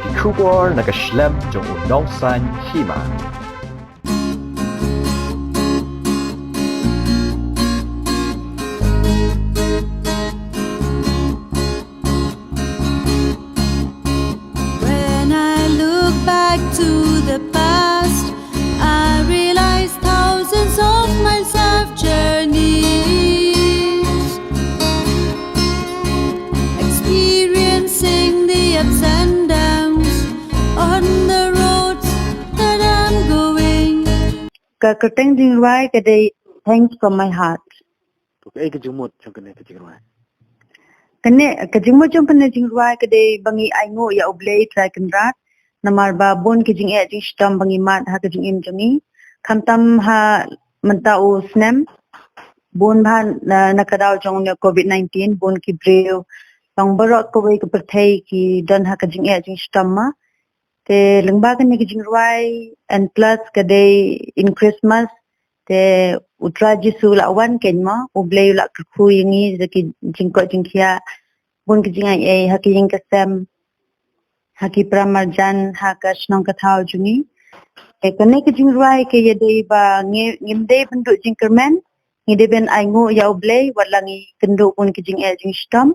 Die Kubor nakaschlemmt jong unongsan Hima. When I look back to the past, I realize thousands of miles of journeys, experiencing the ups and downs on the roads that I'm going. Kakateng jingwai kadai thanks from my heart. Okay, kejumut jong kena kejingwai. Kene kajingmo jong kene jingwai kadai bangi aingo ya oblay try kendrat namar ba bon kajing e jing stam bangi mat ha kajing im jongi kamtam ha mentau snem bon ban nakadau jong ne COVID-19 bon ki breu tong barok ko wei ko perthai ki dan ha kajing e jing stam ma te lengba kene kajing ruai and plus kadai in Christmas te utra jisu la wan kenma oblay la ku yingi zaki jingko jingkia bon kajing ai ha ki jing kasam haki pramarjan haka snong kathau jungi kene ke jingruai ke yedei ba ngimdei bentuk jingkermen ngide ben aingu ya oblei walangi kenduk pun ke jing e jing stam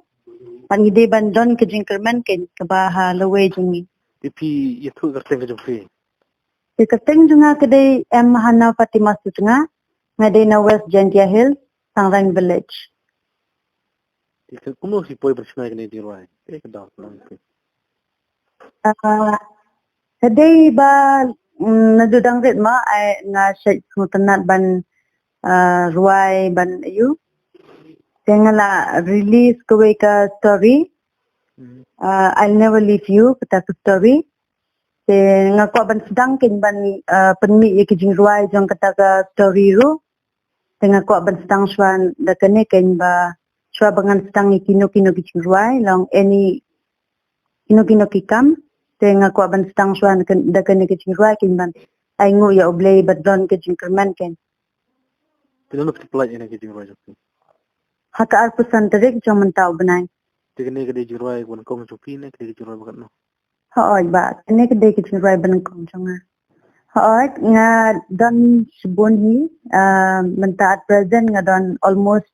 pan ngide ban don ke jingkermen ke ba ha lewe jungi Tapi itu kerteng kejumpi. ke keteng junga kedai em hana fatima sutnga ngade na west jantia hills sangrang village Ikan kuno si poi bersama kena dirwai. Kedau pulang ke. kedai ba nadudang rit ma ai nga syait kutanat ban ruai ban ayu tengala release kowe ka story I'll never leave you kata story te nga ko ban sedang kin ban penmi ye kijing ruai jong kata ka story ru tengah ko ban sedang swan da kene ken ba swa bangan sedang kino kijing ruai long any kino kikam tengah ko ban sedang swan da kene kijing ruai kin ban aingu ya oblei badron kijing kerman ken Kenapa kita pelaj ini kejingwai jumpi? haka arpusan Tarik jong mentau benai Kena kena jingwai kuan kong jumpi ni kena jingwai bakat no. Hoy ba kene kedai kijing ruai ban kong jonga hoy nga don sebon hi menta at present nga don almost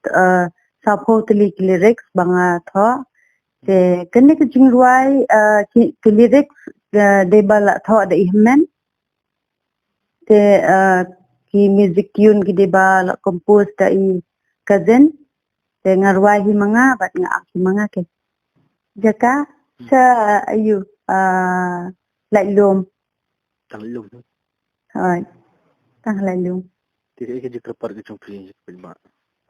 sapotli lyrics banga tho te kene kijing ruai ki lyrics de bala tho da ihmen te ki music tune ki de bala compose da I cousin te nga ruai hi manga bat nga aki manga ke jaka sa ayu lại lùm Tang ilum. rồi tăng lại lùm Tidak ikan jika par kejumpi pelba.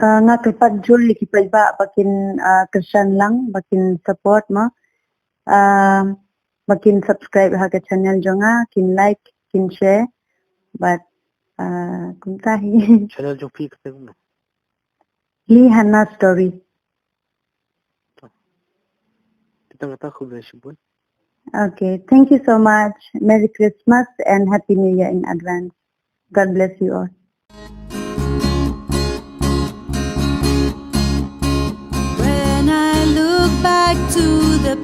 nga kepat jul ki pelba bakin kesan lang bakin support ma bakin subscribe ha ke channel jonga kin like kin share but kum tahi Channel jumpi kita no. li hana story Kita ngata aku bersebut. okay thank you so much merry christmas and happy new year in advance god bless you all When I look back to the